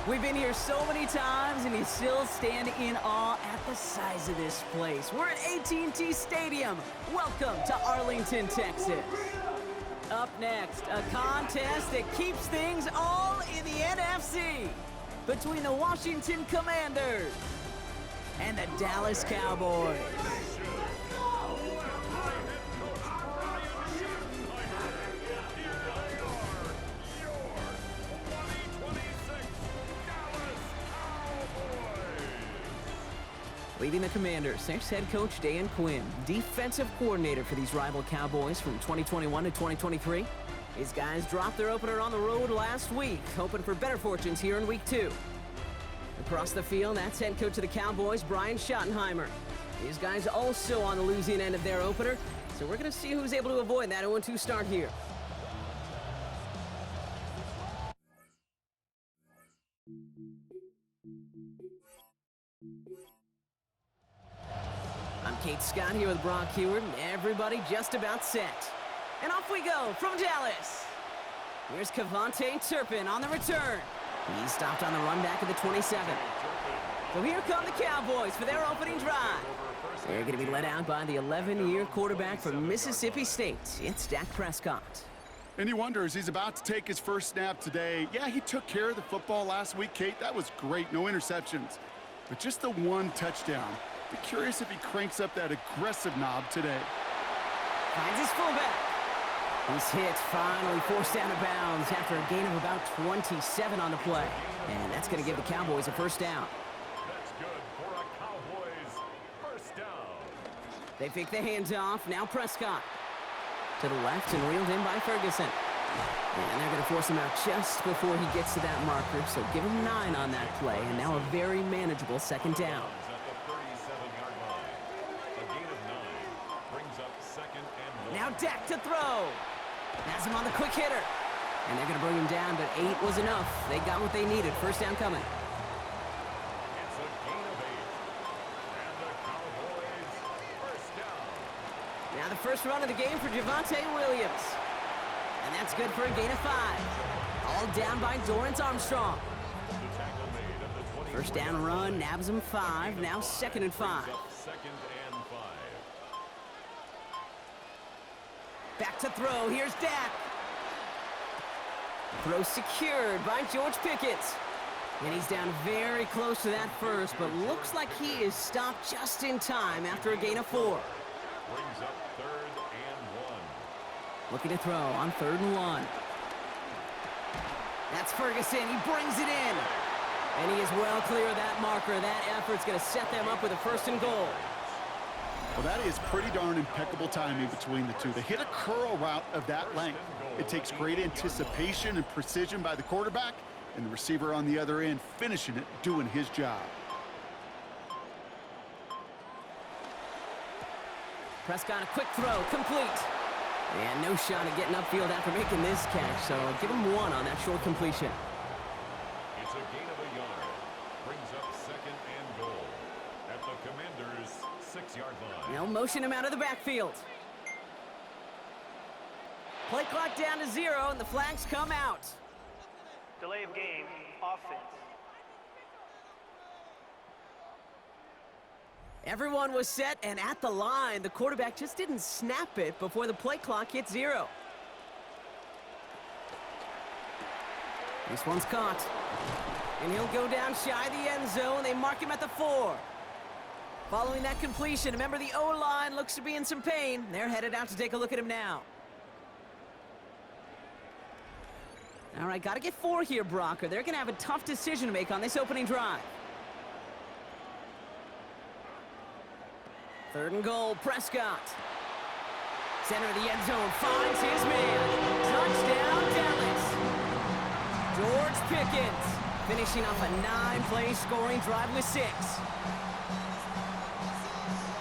We've been here so many times, and you still stand in awe at the size of this place. We're at AT&T Stadium. Welcome to Arlington, Texas. Up next, a contest that keeps things all in the NFC between the Washington Commanders and the Dallas Cowboys. Leading the Commanders, ex-head coach Dan Quinn, defensive coordinator for these rival Cowboys from 2021 to 2023. These guys dropped their opener on the road last week, hoping for better fortunes here in Week 2. Across the field, that's head coach of the Cowboys, Brian Schottenheimer. These guys also on the losing end of their opener, so we're going to see who's able to avoid that 0-2 start here. I'm Kate Scott here with Brock Heward, and everybody just about set. And off we go from Dallas. Here's Kevontae Turpin on the return. He stopped on the run back at the 27. So here come the Cowboys for their opening drive. They're going to be led out by the 11-year quarterback from Mississippi State. It's Dak Prescott. And he wonders, he's about to take his first snap today. Yeah, he took care of the football last week, Kate. That was great, no interceptions. But just the one touchdown. Be curious if he cranks up that aggressive knob today. Finds his fullback. He's hit, finally forced out of bounds after a gain of about 27 on the play. And that's going to give the Cowboys a first down. That's good for a Cowboys first down. They fake the handoff. Now Prescott. To the left and reeled in by Ferguson. And they're going to force him out just before he gets to that marker. So give him 9 on that play. And now a very manageable second down. Now Dak to throw. Has him on the quick hitter. And they're going to bring him down, but 8 was enough. They got what they needed. First down coming. It's a gain of 8. And the Cowboys first down. Now the first run of the game for Javonte Williams. And that's good for a gain of 5. All down by Dorrance Armstrong. The tackle made of the 20. First down run, nabs him 5. Now 2nd and 5. Second and 5. Back to throw. Here's Dak. Throw secured by George Pickett. And he's down very close to that first, but looks like he is stopped just in time after a gain of 4. Brings up 3rd and 1. Looking to throw on 3rd and 1. That's Ferguson. He brings it in. And he is well clear of that marker. That effort's going to set them up with a 1st and goal. Well, that is pretty darn impeccable timing between the two. They hit a curl route of that length. It takes great anticipation and precision by the quarterback, and the receiver on the other end finishing it, doing his job. Prescott, a quick throw, complete. And no shot at getting upfield after making this catch, so give him 1 on that short completion. It's a gain of a yard. Brings up 2nd and goal at the Commanders' 6-yard line. Now motion him out of the backfield. Play clock down to 0, and the flags come out. Delay of game, offense. Everyone was set and at the line. The quarterback just didn't snap it before the play clock hit 0. This one's caught. And he'll go down shy of the end zone. They mark him at the 4. Following that completion, remember the O-line looks to be in some pain. They're headed out to take a look at him now. All right, got to get 4 here, Brock, or they're going to have a tough decision to make on this opening drive. 3rd and goal, Prescott. Center of the end zone, finds his man. Touchdown, Dallas. George Pickens finishing off a 9-play scoring drive with 6.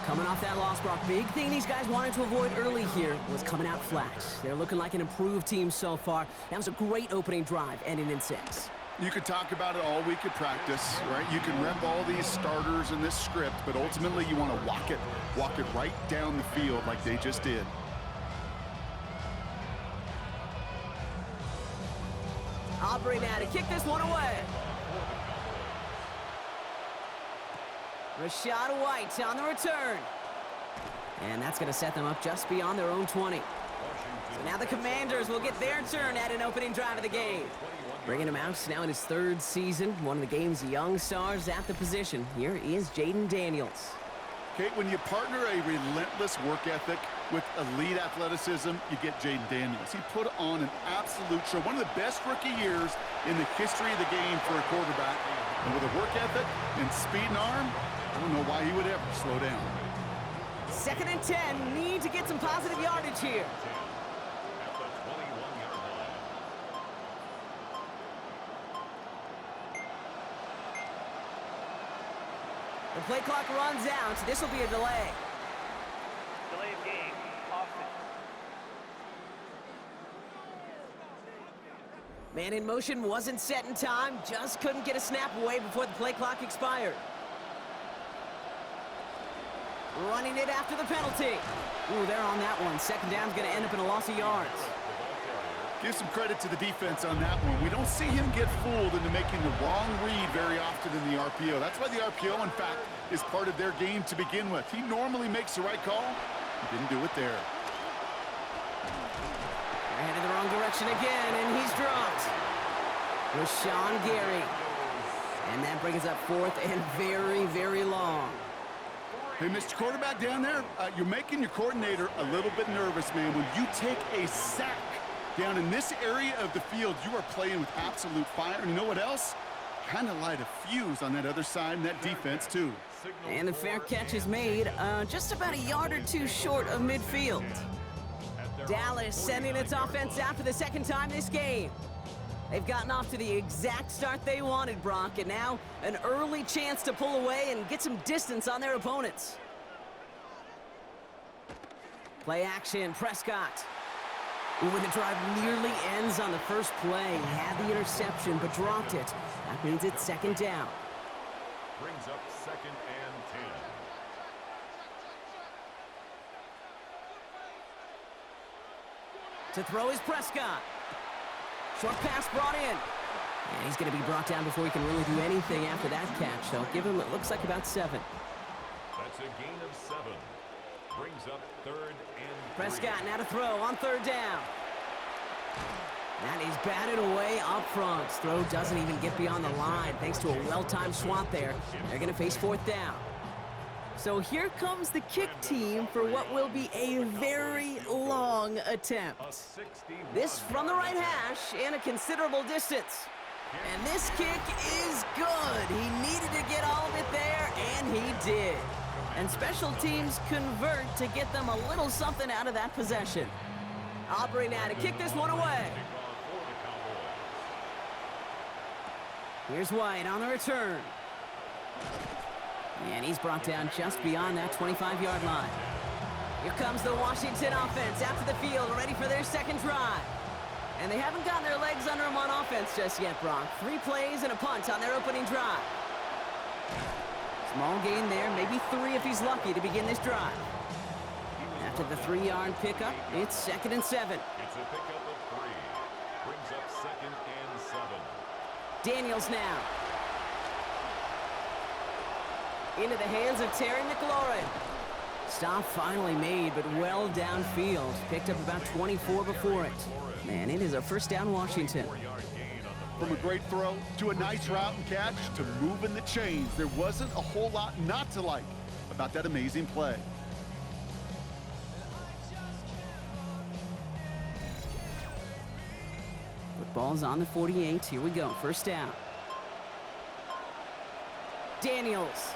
Coming off that loss, Brock, big thing these guys wanted to avoid early here was coming out flat. They're looking like an improved team so far. That was a great opening drive, ending in 6. You could talk about it all week at practice, right? You can rep all these starters in this script, but ultimately you want to walk it right down the field like they just did. Aubrey now to kick this one away. Rashad White on the return. And that's going to set them up just beyond their own 20. So now the Commanders will get their turn at an opening drive of the game. Bringing him out now in his 3rd season, one of the game's young stars at the position. Here is Jaden Daniels. Kate, when you partner a relentless work ethic with elite athleticism, you get Jaden Daniels. He put on an absolute show. One of the best rookie years in the history of the game for a quarterback. And with a work ethic and speed and arm, I don't know why he would ever slow down. 2nd and 10, need to get some positive yardage here. The play clock runs out. This will be a delay. Delay of game, offense. Man in motion wasn't set in time. Just couldn't get a snap away before the play clock expired. Running it after the penalty. Ooh, they're on that one. 2nd down's going to end up in a loss of yards. Give some credit to the defense on that one. We don't see him get fooled into making the wrong read very often in the RPO. That's why the RPO, in fact, is part of their game to begin with. He normally makes the right call. He didn't do it there. They're headed the wrong direction again, and he's dropped. Rashawn Gary. And that brings us up 4th and very, very long. Hey, Mr. Quarterback down there, you're making your coordinator a little bit nervous, man. When you take a sack down in this area of the field, you are playing with absolute fire. And you know what else? Kind of light a fuse on that other side and that defense, too. And the fair catch is made just about a yard or two short of midfield. Dallas sending its offense out for the 2nd time this game. They've gotten off to the exact start they wanted, Brock, and now an early chance to pull away and get some distance on their opponents. Play action, Prescott. Ooh, and the drive nearly ends on the first play. He had the interception, but dropped it. That means it's 2nd down. Brings up 2nd and 10. To throw is Prescott. Short pass brought in. And he's going to be brought down before he can really do anything after that catch. So give him, it looks like about 7. That's a gain of 7. Brings up 3rd and 3. Prescott now to throw on 3rd down. That is batted away up front. Throw doesn't even get beyond the line thanks to a well-timed swat there. They're going to face 4th down. So here comes the kick team for what will be a very long attempt. This from the right hash and a considerable distance. And this kick is good. He needed to get all of it there, and he did. And special teams convert to get them a little something out of that possession. Aubrey now to kick this one away. Here's White on the return. And he's brought down just beyond that 25-yard line. Here comes the Washington offense out to the field, ready for their 2nd drive. And they haven't gotten their legs under them on offense just yet, Brock. 3 plays and a punt on their opening drive. Small gain there, maybe 3 if he's lucky to begin this drive. After the 3-yard pickup, it's 2nd and 7. It's a pickup of 3. Brings up 2nd and 7. Daniels now. Into the hands of Terry McLaurin. Stop finally made, but well downfield. Picked up about 24 before it. Man, it is a 1st down Washington. From a great throw to a nice route and catch to moving the chains, there wasn't a whole lot not to like about that amazing play. Football's on the 48. Here we go. 1st down. Daniels.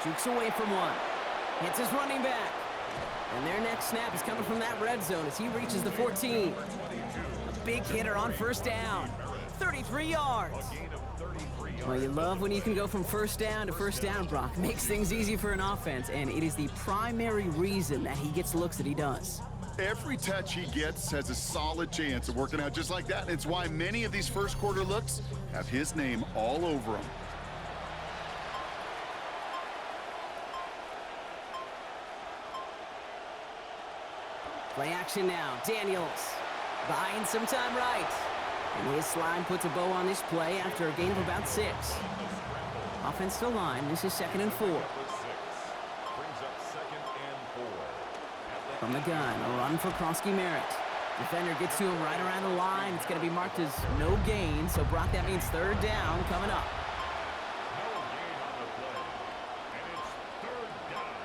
Jukes away from one. Hits his running back. And their next snap is coming from that red zone as he reaches the 14. A big hitter on 1st down. 33 yards. Well, you love when you can go from 1st down to 1st down, Brock. Makes things easy for an offense, and it is the primary reason that he gets looks that he does. Every touch he gets has a solid chance of working out just like that. And it's why many of these 1st quarter looks have his name all over them. Play action now. Daniels buying some time right. And his slide puts a bow on this play after a gain of about 6. Offensive line, this is 2nd and 4. Brings up 2nd and 4. From the gun, a run for Krosky Merritt. Defender gets to him right around the line. It's going to be marked as no gain, so Brock, that means 3rd down coming up. No gain on the play, and it's 3rd down.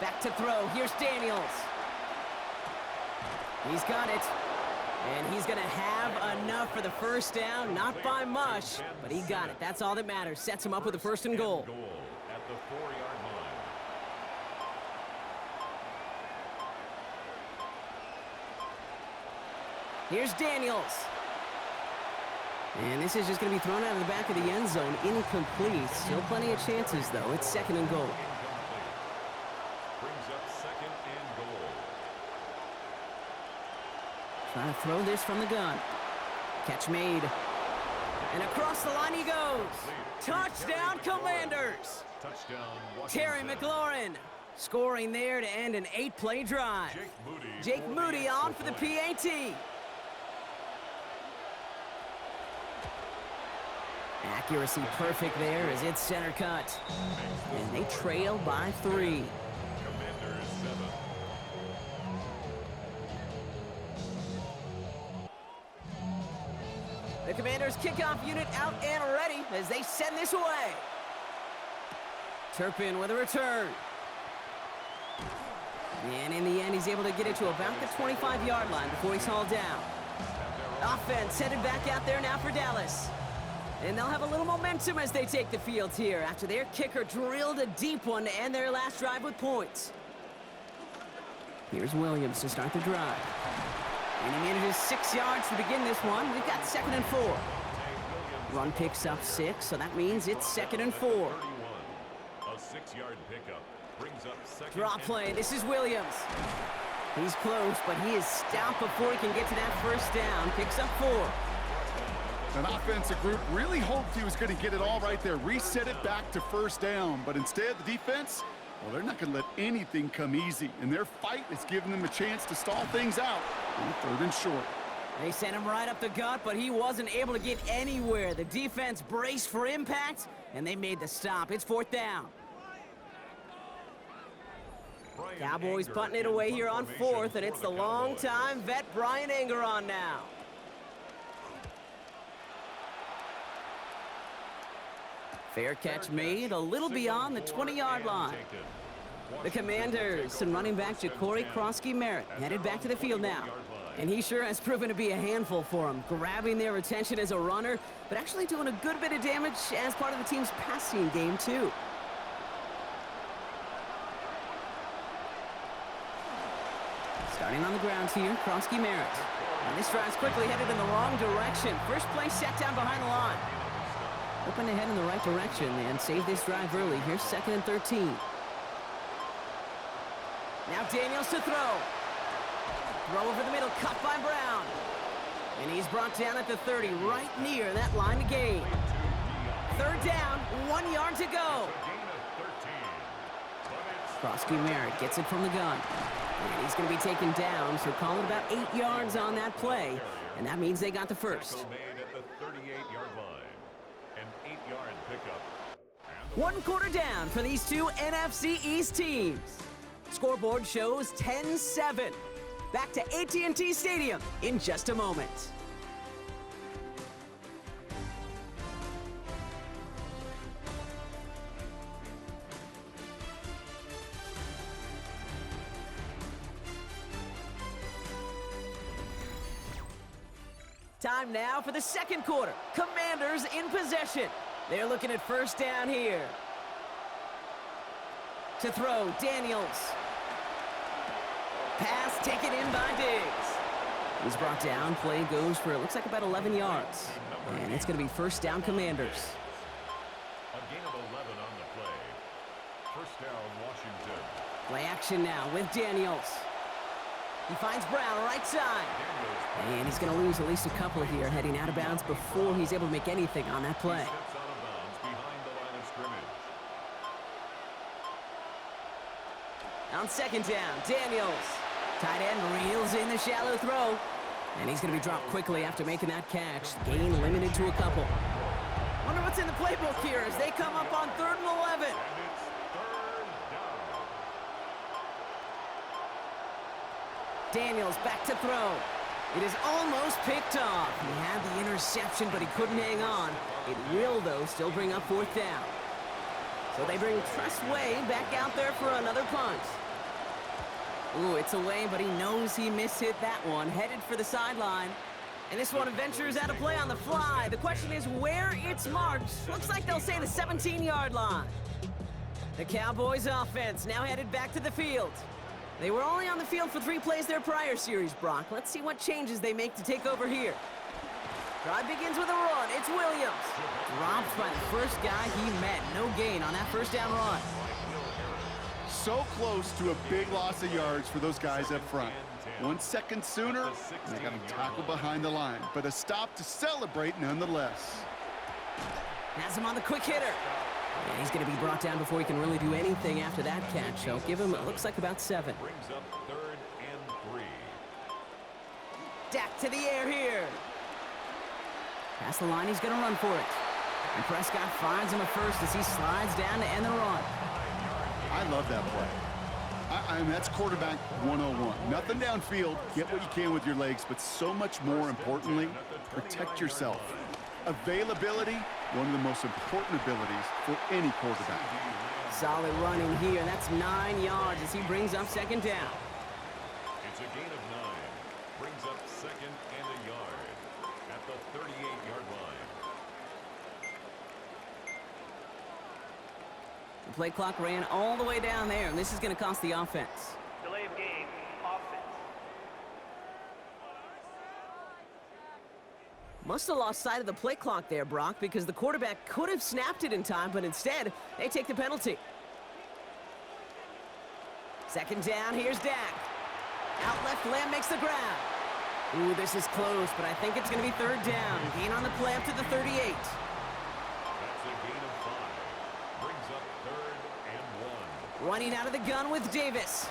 Back to throw. Here's Daniels. He's got it. And he's going to have enough for the 1st down. Not by much, but he got it. That's all that matters. Sets him up with a 1st and goal. At the 4-yard line. Here's Daniels. And this is just going to be thrown out of the back of the end zone. Incomplete. Still plenty of chances, though. It's 2nd and goal. Incomplete. Brings up 2nd and goal. Trying to throw this from the gun. Catch made. And across the line he goes. Touchdown, Commanders! Touchdown, Terry Washington. McLaurin scoring there to end an 8-play drive. Jake Moody on for the PAT. Accuracy perfect there as it's center cut. And they trail by 3. Commanders 7. The Commanders kickoff unit out and ready as they send this away. Turpin with a return. And in the end, he's able to get it to about the 25-yard line before he's hauled down. Offense headed back out there now for Dallas. And they'll have a little momentum as they take the field here after their kicker drilled a deep one to end their last drive with points. Here's Williams to start the drive. And he manages 6 yards to begin this one. We've got 2nd and 4. Run picks up 6, so that means it's 2nd and 4. 31. A 6-yard pickup brings up 2nd. Draw play. This is Williams. He's close, but he is stopped before he can get to that 1st down. Picks up 4. An offensive group really hoped he was going to get it all right there, reset it back to 1st down. But instead, the defense, well, they're not going to let anything come easy. And their fight is giving them a chance to stall things out on 3rd and short. They sent him right up the gut, but he wasn't able to get anywhere. The defense braced for impact, and they made the stop. It's 4th down. Cowboys punting it away here on 4th, and it's the long-time vet Brian Anger on now. Fair catch made a little beyond the 20-yard line. The Commanders and running back Ja'Cory Krosky Merritt headed back to the field now. And he sure has proven to be a handful for them, grabbing their attention as a runner, but actually doing a good bit of damage as part of the team's passing game, too. Starting on the ground here, Krosky Merritt. And this drive's quickly headed in the wrong direction. First play set down behind the line. Hoping to head in the right direction and save this drive early. Here's 2nd and 13. Now Daniels to throw. Throw over the middle, cut by Brown. And he's brought down at the 30, right near that line to gain. 3rd down, 1 yard to go. Krosky Merritt gets it from the gun. And he's going to be taken down, so call it about 8 yards on that play. And that means they got the 1st. Made at the 38-yard line. An 8-yard pickup. 1 quarter down for these two NFC East teams. Scoreboard shows 10-7. Back to AT&T Stadium in just a moment. Time now for the 2nd quarter. Commanders in possession. They're looking at 1st down here. To throw, Daniels. Pass taken in by Diggs. He's brought down. Play goes for, it looks like about 11 yards. And it's going to be 1st down, Commanders. A gain of 11 on the play. 1st down, Washington. Play action now with Daniels. He finds Brown right side. And he's going to lose at least a couple here heading out of bounds before he's able to make anything on that play. Steps out of bounds behind the line of scrimmage. On 2nd down, Daniels. Tight end reels in the shallow throw. And he's going to be dropped quickly after making that catch. Gain limited to a couple. Wonder what's in the playbook here as they come up on 3rd and 11. Daniels back to throw. It is almost picked off. He had the interception, but he couldn't hang on. It will, though, still bring up 4th down. So they bring Tressway back out there for another punt. Ooh, it's away, but he knows he mishit that one. Headed for the sideline. And this one ventures out of play on the fly. The question is where it's marked. Looks like they'll say the 17-yard line. The Cowboys offense now headed back to the field. They were only on the field for 3 plays their prior series, Brock. Let's see what changes they make to take over here. Drive begins with a run. It's Williams. Dropped by the first guy he met. No gain on that 1st down run. So close to a big loss of yards for those guys up front. 1 second sooner, they got him tackled behind the line. But a stop to celebrate nonetheless. Has him on the quick hitter. And he's going to be brought down before he can really do anything after that catch. So give him, it looks like about 7. Brings up 3rd and 3. Dak to the air here. Past the line, he's going to run for it. And Prescott finds him at first as he slides down to end the run. I love that play. I mean, that's quarterback 101. Nothing downfield, get what you can with your legs, but so much more importantly, protect yourself. Availability, one of the most important abilities for any quarterback. Solid running here. That's 9 yards as he brings up 2nd down. It's a gain of 9. Brings up 2nd and a yard at the 38-yard line. The play clock ran all the way down there, and this is going to cost the offense. Delay of game, offense. Must have lost sight of the play clock there, Brock, because the quarterback could have snapped it in time, but instead, they take the penalty. 2nd down, here's Dak. Out left, Lamb makes the grab. Ooh, this is close, but I think it's going to be 3rd down. Gain on the play up to the 38. That's a gain of 5. Brings up 3rd and 1. Running out of the gun with Davis.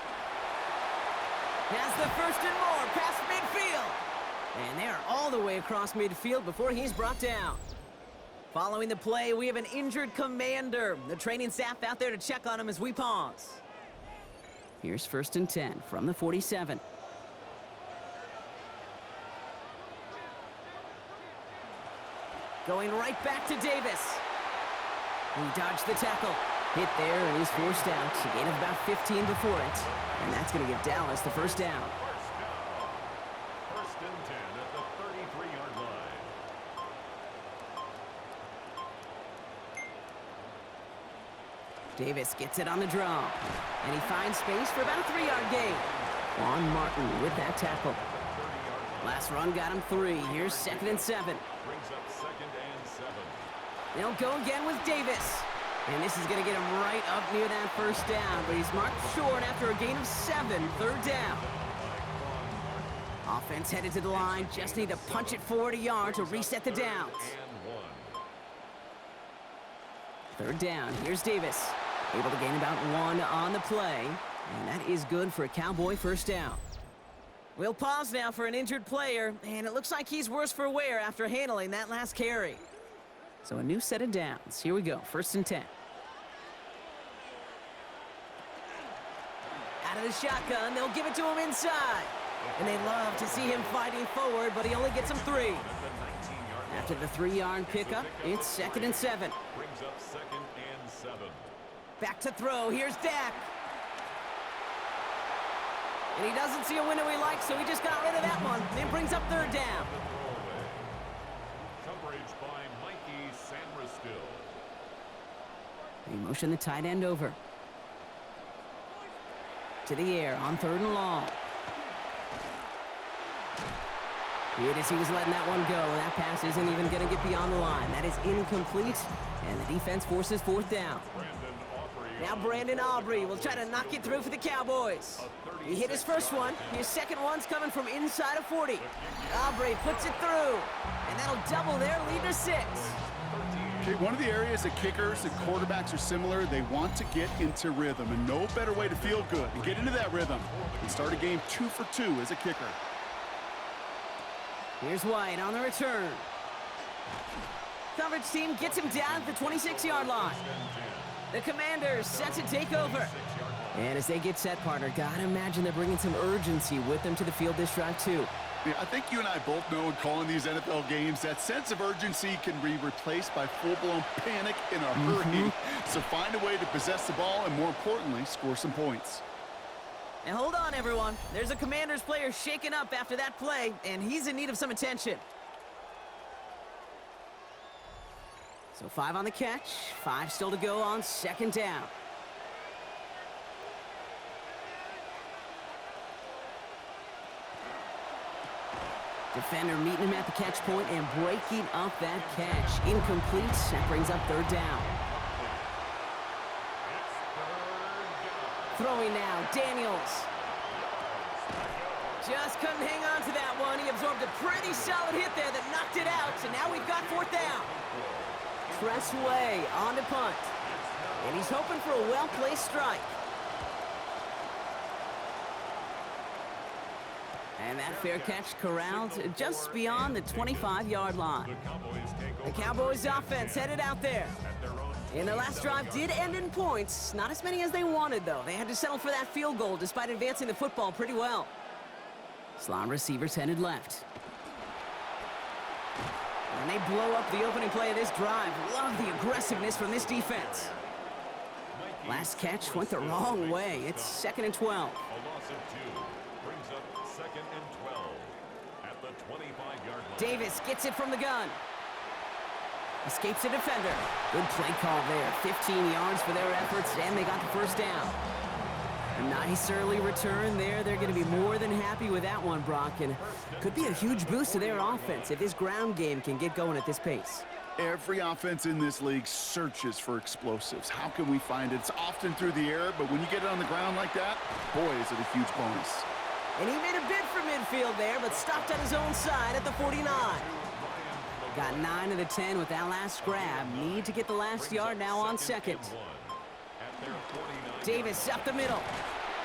Has the 1st and more past midfield. And they're all the way across midfield before he's brought down. Following the play, we have an injured commander. The training staff out there to check on him as we pause. Here's 1st and 10 from the 47. Going right back to Davis. He dodged the tackle. Hit there, and he's forced out. A gain of about 15 before it. And that's going to give Dallas the 1st down. 1st and 10 at the 33-yard line. Davis gets it on the draw. And he finds space for about a 3-yard gain. Juan Martin with that tackle. Last run got him 3. Here's 2nd and 7. Brings up 2nd and 7. They'll go again with Davis. And this is going to get him right up near that 1st down. But he's marked short after a gain of 7. 3rd down. Offense headed to the line. Just need to punch it forward a yard to reset the downs. And 1. 3rd down. Here's Davis. Able to gain about 1 on the play. And that is good for a Cowboy 1st down. We'll pause now for an injured player. And it looks like he's worse for wear after handling that last carry. So a new set of downs. Here we go. 1st and 10. Out of the shotgun. They'll give it to him inside. And they love to see him fighting forward, but he only gets him 3. After the 3-yard pickup, it's 2nd and 7. Brings up 2nd and 7. Back to throw. Here's Dak. And he doesn't see a window he likes, so he just got rid of that one. And brings up 3rd down. Coverage by Mikey Sanristil. They motion the tight end over. To the air on 3rd and long. Here it is, he was letting that one go. That pass isn't even going to get beyond the line. That is incomplete, and the defense forces 4th down. Now Brandon Aubrey will try to knock it through for the Cowboys. He hit his 1st one. His 2nd one's coming from inside of 40. Aubrey puts it through, and that'll double their lead to 6. Okay, one of the areas that kickers and quarterbacks are similar, they want to get into rhythm, and no better way to feel good and get into that rhythm and start a game 2 for 2 as a kicker. Here's White on the return. Coverage team gets him down at the 26-yard line. The Commanders set to take over. And as they get set, partner, gotta imagine they're bringing some urgency with them to the field this drive, too. Yeah, I think you and I both know in calling these NFL games that sense of urgency can be replaced by full-blown panic in a hurry. So find a way to possess the ball and, more importantly, score some points. And hold on, everyone. There's a Commanders player shaken up after that play, and he's in need of some attention. So 5 on the catch, 5 still to go on second down. Defender meeting him at the catch point and breaking up that catch. Incomplete. That brings up third down. Throwing now, Daniels. Just couldn't hang on to that one. He absorbed a pretty solid hit there that knocked it out. So now we've got fourth down. Tressway on to punt. And he's hoping for a well-placed strike. And that fair catch corralled just beyond the 25-yard line. The Cowboys offense headed out there. And their last drive did end in points. Not as many as they wanted, though. They had to settle for that field goal despite advancing the football pretty well. Slot receivers headed left. And they blow up the opening play of this drive. Love the aggressiveness from this defense. Last catch went the wrong way. It's 2nd and 12. A loss of 2 brings up 2nd and 12 at the 25-yard line. Davis gets it from the gun. Escapes a defender. Good play call there. 15 yards for their efforts, and they got the first down. A nice early return there. They're going to be more than happy with that one, Brock, and could be a huge boost to their offense if this ground game can get going at this pace. Every offense in this league searches for explosives. How can we find it? It's often through the air, but when you get it on the ground like that, boy, is it a huge bonus. And he made a bid for midfield there, but stopped on his own side at the 49. Got 9 of the 10 with that last grab. Need to get the last yard now on second. Davis up the middle.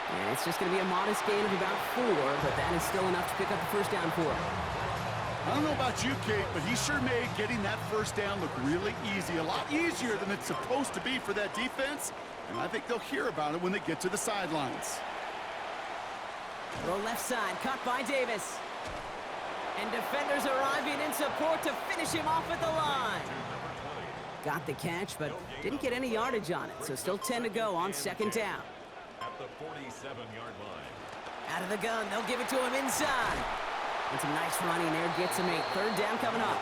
And it's just going to be a modest gain of about 4, but that is still enough to pick up the first down for him. I don't know about you, Kate, but he sure made getting that first down look really easy. A lot easier than it's supposed to be for that defense. And I think they'll hear about it when they get to the sidelines. Throw left side, caught by Davis. And defenders arriving in support to finish him off at the line. Got the catch, but didn't get any yardage on it, so still 10 to go on second down. At the 47-yard line. Out of the gun, they'll give it to him inside. And some nice running there, gets him 8. Third down coming up.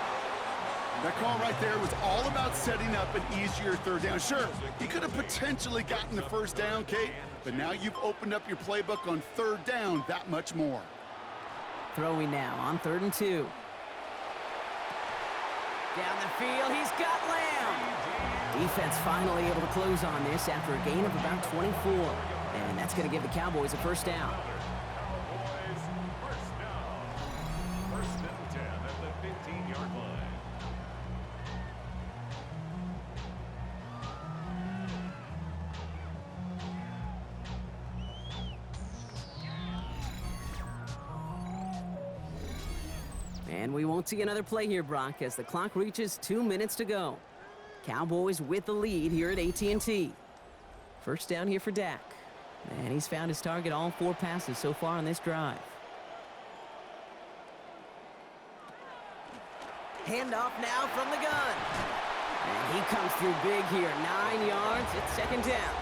That call right there was all about setting up an easier third down. Sure, he could have potentially gotten the first down, Kate, but now you've opened up your playbook on third down that much more. Throwing now on 3rd and 2. Down the field, he's got Lamb. Defense finally able to close on this after a gain of about 24. And that's going to give the Cowboys a first down. Cowboys first down. First and 10 at the 15-yard line. And we won't see another play here, Brock, as the clock reaches 2 minutes to go. Cowboys with the lead here at AT&T. First down here for Dak. And he's found his target all 4 passes so far on this drive. Handoff now from the gun. And he comes through big here. 9 yards. It's second down.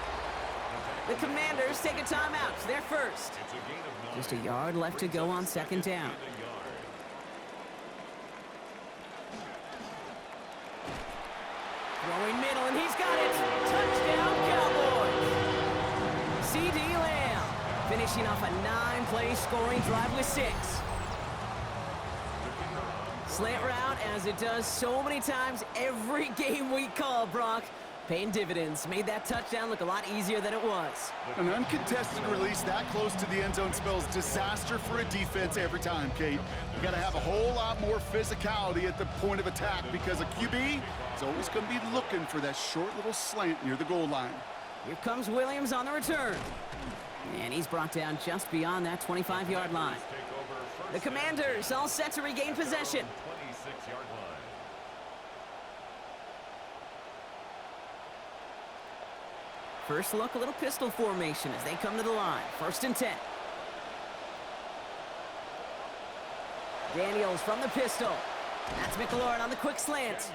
The Commanders take a timeout. They're first. Just a yard left to go on second down. Throwing middle, and he's got it. Touchdown, Cowboys. C.D. Lamb finishing off a 9-play scoring drive with 6. Slant route, as it does so many times every game we call, Brock. Paying dividends. Made that touchdown look a lot easier than it was. An uncontested release that close to the end zone spells disaster for a defense every time, Kate. You got to have a whole lot more physicality at the point of attack because a QB is always going to be looking for that short little slant near the goal line. Here comes Williams on the return. And he's brought down just beyond that 25-yard line. The The Commanders all set to regain possession. 26-yard line. First look, a little pistol formation as they come to the line. 1st and 10. Daniels from the pistol. That's McLaurin on the quick slant.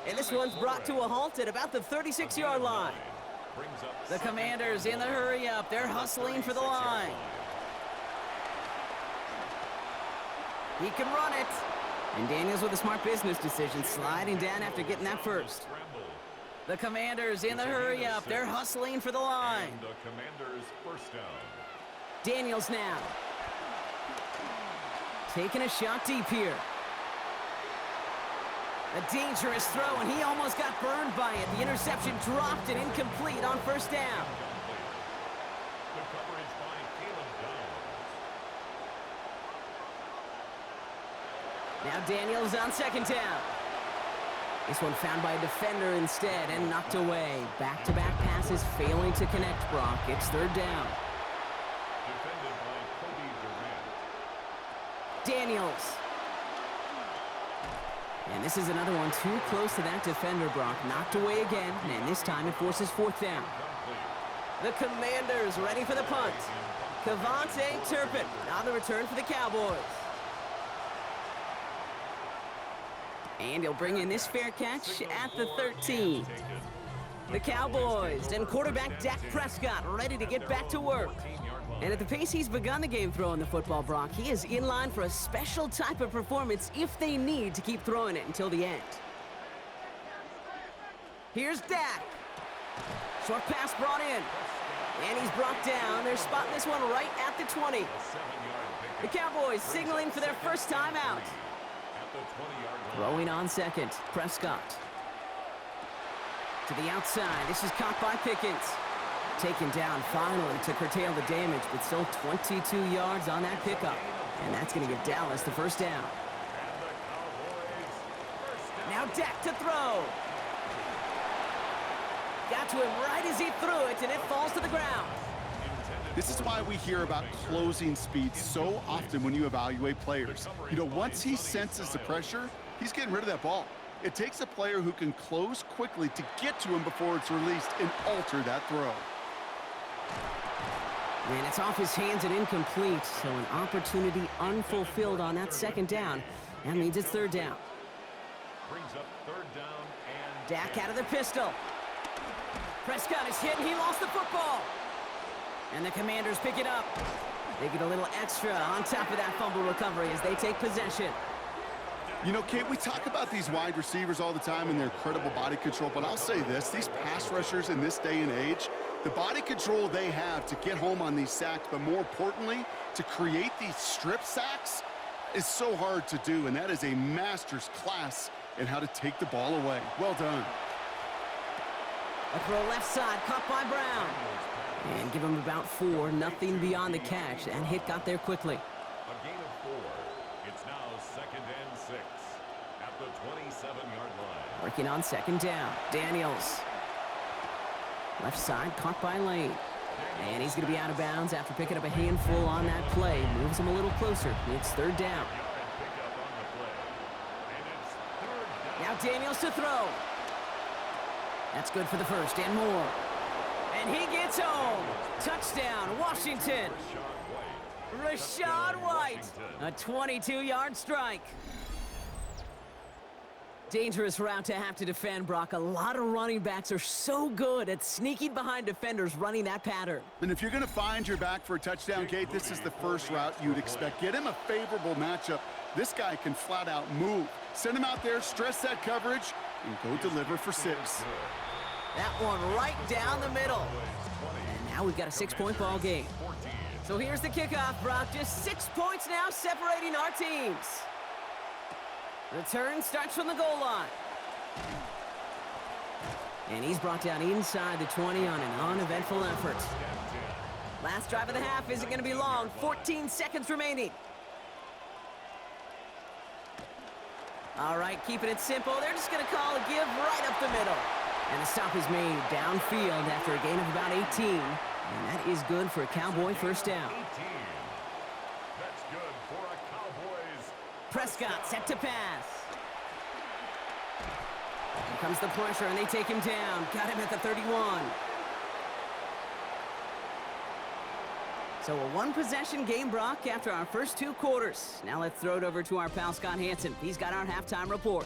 And this one's brought to a halt at about the 36-yard line. The Commanders in the hurry-up. They're hustling for the line. He can run it. And Daniels with a smart business decision, sliding down after getting that first. The Commanders in the hurry-up. They're hustling for the line. The Commanders first down. Daniels now. Taking a shot deep here. A dangerous throw, and he almost got burned by it. The interception dropped and incomplete on 1st down. The coverage by Caleb Downs. Now Daniels on 2nd down. This one found by a defender instead and knocked away. Back-to-back passes failing to connect, Brock. It's 3rd down. Defended by Cody Durant. Daniels. And this is another one too close to that defender, Brock. Knocked away again, and this time it forces 4th down. The Commanders ready for the punt. Cavante Turpin on the return for the Cowboys. And he'll bring in this fair catch at the 13. The Cowboys and quarterback Dak Prescott ready to get back to work. And at the pace he's begun the game throwing the football, Brock, he is in line for a special type of performance if they need to keep throwing it until the end. Here's Dak. Short pass brought in. And he's brought down. They're spotting this one right at the 20. The Cowboys signaling for their first time out. Throwing on 2nd, Prescott. To the outside, this is caught by Pickens. Taken down finally to curtail the damage, but still 22 yards on that pickup. And that's going to give Dallas the 1st down. Now Dak to throw. Got to him right as he threw it, and it falls to the ground. This is why we hear about closing speed so often when you evaluate players. You know, once he senses the pressure, he's getting rid of that ball. It takes a player who can close quickly to get to him before it's released and alter that throw. And it's off his hands and incomplete, so an opportunity unfulfilled on that 2nd down. That means it's 3rd down. Brings up 3rd down and Dak out of the pistol. Prescott is hit and he lost the football. And the Commanders pick it up. They get a little extra on top of that fumble recovery as they take possession. You know, Kate, we talk about these wide receivers all the time and their incredible body control, but I'll say this, these pass rushers in this day and age, the body control they have to get home on these sacks, but more importantly, to create these strip sacks is so hard to do, and that is a master's class in how to take the ball away. Well done. A throw left side, caught by Brown. And give him about 4, nothing beyond the catch. That hit got there quickly. a gain of 4. It's now 2nd and 6 at the 27-yard line. Working on 2nd down. Daniels. Left side, caught by Lane. And he's going to be out of bounds after picking up a handful on that play. Moves him a little closer. It's 3rd down. Now Daniels to throw. That's good for the 1st and more. And he gets home. Touchdown, Washington. Rachaad White. A 22-yard strike. Dangerous route to have to defend, Brock. A lot of running backs are so good at sneaking behind defenders running that pattern. And if you're going to find your back for a touchdown, Kate, this is the first route you'd expect. Get him a favorable matchup. This guy can flat out move. Send him out there, stress that coverage, and go deliver for 6. That one right down the middle. And now we've got a 6-point ball game. So here's the kickoff, Brock. Just 6 points now separating our teams. Return starts from the goal line. And he's brought down inside the 20 on an uneventful effort. Last drive of the half isn't going to be long. 14 seconds remaining. All right, keeping it simple. They're just going to call a give right up the middle. And the stop is made downfield after a gain of about 18. And that is good for a Cowboy 1st down. That's good for a Cowboy Prescott set to pass. Here comes the pressure, and they take him down. Got him at the 31. So a one-possession game, Brock, after our first 2 quarters. Now let's throw it over to our pal Scott Hansen. He's got our halftime report.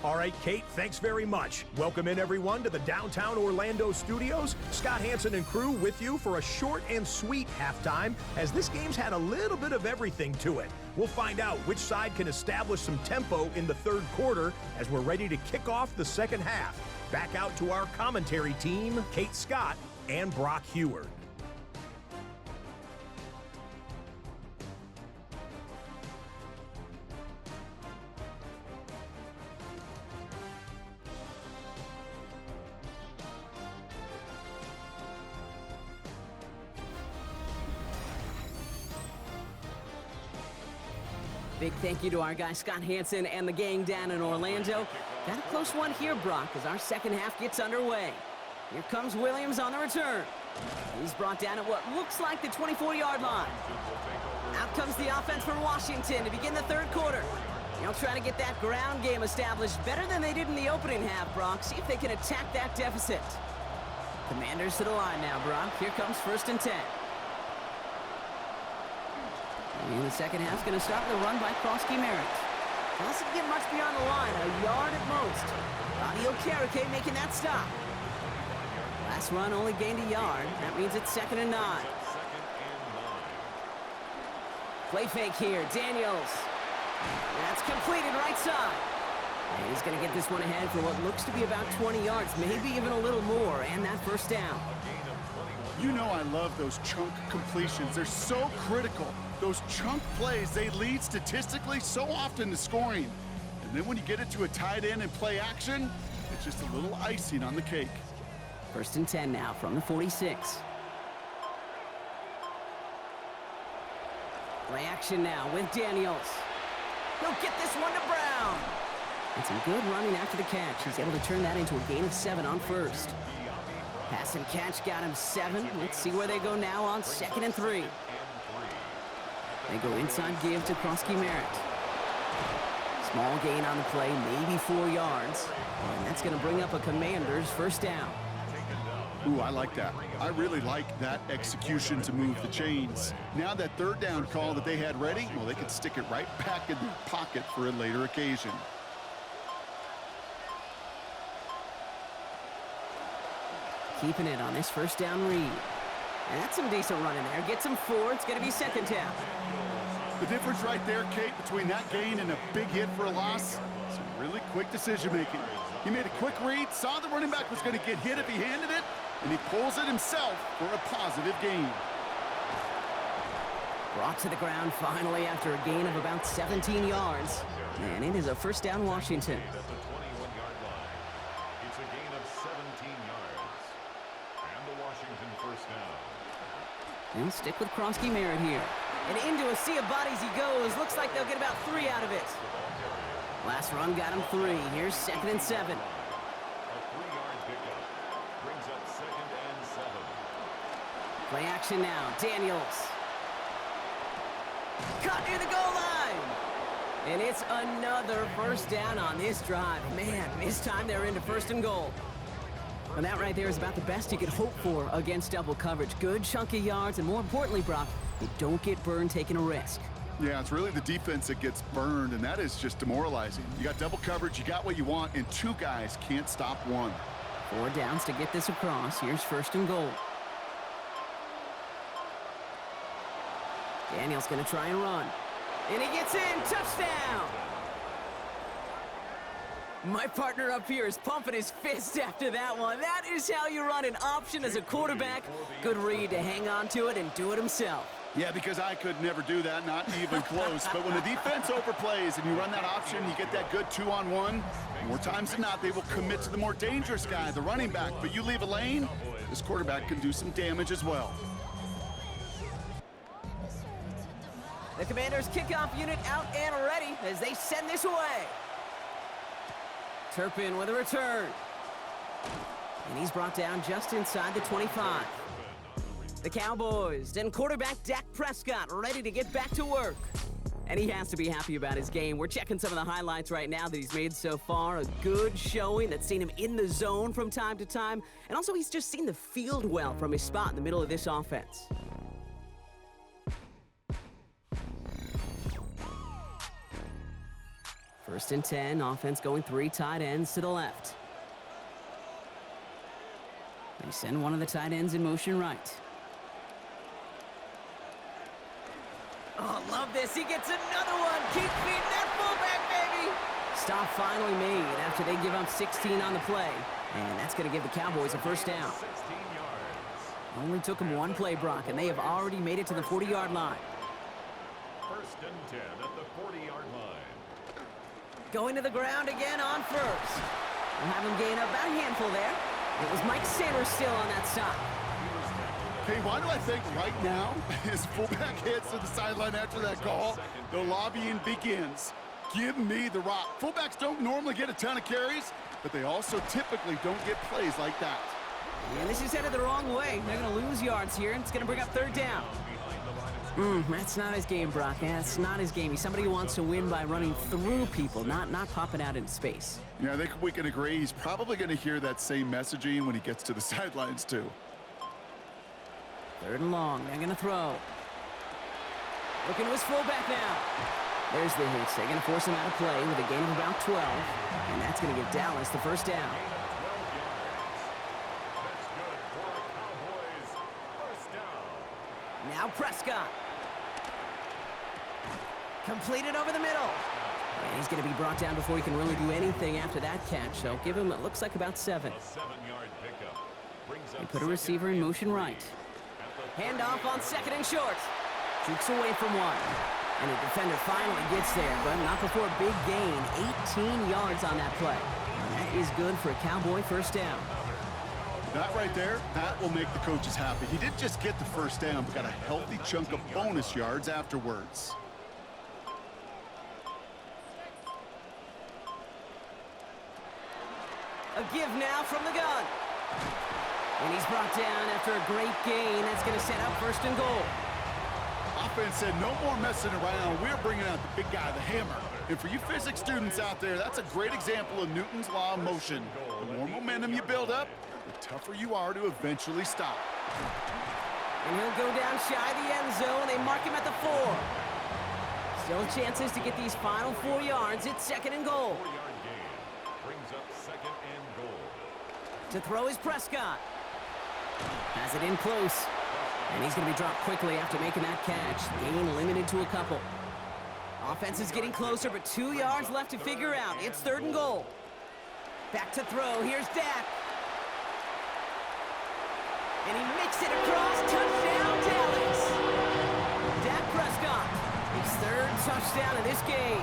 All right, Kate, thanks very much. Welcome in, everyone, to the downtown Orlando studios. Scott Hansen and crew with you for a short and sweet halftime, as this game's had a little bit of everything to it. We'll find out which side can establish some tempo in the third quarter as we're ready to kick off the second half. Back out to our commentary team, Kate Scott and Brock Heward. Big thank you to our guy Scott Hansen and the gang down in Orlando. Got a close one here, Brock, as our second half gets underway. Here comes Williams on the return. He's brought down at what looks like the 24-yard line. Out comes the offense from Washington to begin the third quarter. They'll try to get that ground game established better than they did in the opening half, Brock. See if they can attack that deficit. Commanders to the line now, Brock. Here comes 1st and 10. And the second half's going to start with a run by Krosky-Merritt. Doesn't get much beyond the line, a yard at most. Audio Karake making that stop. Last run only gained a yard. That means it's 2nd and 9. Play fake here, Daniels. That's completed right side. And he's going to get this one ahead for what looks to be about 20 yards, maybe even a little more, and that first down. You know I love those chunk completions. They're so critical. Those chunk plays, they lead statistically so often to scoring. And then when you get it to a tight end and play action, it's just a little icing on the cake. 1st and 10 now from the 46. Play action now with Daniels. He'll get this one to Brown. And some good running after the catch. He's able to turn that into a gain of 7 on 1st. Pass and catch got him 7. Let's see where they go now on 2nd and 3. They go inside give to Krosky-Merritt. Small gain on the play, maybe 4 yards. And that's going to bring up a Commander's first down. Ooh, I like that. I really like that execution to move the chains. Now that 3rd down call that they had ready, well, they could stick it right back in their pocket for a later occasion. Keeping it on this first down read. And that's some decent running there. Gets him 4. It's going to be 2nd down. The difference right there, Kate, between that gain and a big hit for a loss, some really quick decision-making. He made a quick read, saw the running back was going to get hit if he handed it, and he pulls it himself for a positive gain. Brought to the ground finally after a gain of about 17 yards. And it is a first down, Washington. At the 21-yard line. It's a gain of 17 yards. And the Washington first down. And stick with Krosky-Merritt here. And into a sea of bodies he goes. Looks like they'll get about 3 out of it. Last run got him 3. Here's 2nd and 7. A 3-yard pickup brings up 2nd and 7. Play action now. Daniels. Caught near the goal line. And it's another first down on this drive. Man, this time they're into 1st and goal. And that right there is about the best you could hope for against double coverage. Good chunky yards, and more importantly, Brock, you don't get burned taking a risk. Yeah, it's really the defense that gets burned, and that is just demoralizing. You got double coverage, you got what you want, and 2 guys can't stop one. 4 downs to get this across. Here's 1st and goal. Daniel's going to try and run. And he gets in. Touchdown! My partner up here is pumping his fist after that one. That is how you run an option as a quarterback. Good read to hang on to it and do it himself. Yeah, because I could never do that, not even close. But when the defense overplays and you run that option, you get that good 2-on-1. More times than not, they will commit to the more dangerous guy, the running back. But you leave a lane, this quarterback can do some damage as well. The Commanders' kickoff unit out and ready as they send this away. Turpin with a return. And he's brought down just inside the 25. The Cowboys and quarterback Dak Prescott ready to get back to work. And he has to be happy about his game. We're checking some of the highlights right now that he's made so far. A good showing that's seen him in the zone from time to time. And also he's just seen the field well from his spot in the middle of this offense. First and 10, offense going 3 tight ends to the left. They send one of the tight ends in motion right. Oh, love this. He gets another one. Keep feeding that fullback, baby. Stop finally made after they give up 16 on the play. And that's going to give the Cowboys a first down. 16 yards. Only took them one play, Brock, and they have already made it to the 40-yard line. First and 10 at the 40-yard line. Going to the ground again on first. We'll have him gain about a handful there. It was Mike Sanders still on that side. Hey, why do I think right now his fullback heads to the sideline after that call? The lobbying begins. Give me the rock. Fullbacks don't normally get a ton of carries, but they also typically don't get plays like that. Yeah, this is headed the wrong way. They're going to lose yards here. It's going to bring up third down. That's not his game, Brock. That's not his game. He's somebody who wants to win by running through people, not popping out into space. Yeah, I think we can agree he's probably going to hear that same messaging when he gets to the sidelines, too. Third and long. They're going to throw. Looking to his fullback now. There's the hits. They're going to force him out of play with a gain of about 12. And that's going to give Dallas the first down. That's good for a Cowboys first down. Now Prescott. Completed over the middle. And he's going to be brought down before he can really do anything after that catch. So give him, it looks like about 7. A 7-yard pickup. Brings up They put a receiver in motion right. Handoff on second and short. Jukes away from one. And the defender finally gets there, but not before a big gain. 18 yards on that play. And that is good for a Cowboy first down. That right there, that will make the coaches happy. He didn't just get the first down, but got a healthy chunk of bonus yards afterwards. A give now from the gun. And he's brought down after a great gain. That's going to set up first and goal. Offense said no more messing around. We're bringing out the big guy, the hammer. And for you physics students out there, that's a great example of Newton's law of motion. The more momentum you build up, the tougher you are to eventually stop. And he'll go down shy of the end zone. They mark him at the 4. Still chances to get these final 4 yards. It's second and goal. 4-yard gain. Brings up second and goal. To throw is Prescott. Has it in close. And he's going to be dropped quickly after making that catch. Gain limited to a couple. Offense is getting closer, but 2 yards left to figure out. It's third and goal. Back to throw. Here's Dak. And he makes it across. Touchdown, Dallas. Dak Prescott. His third touchdown of this game.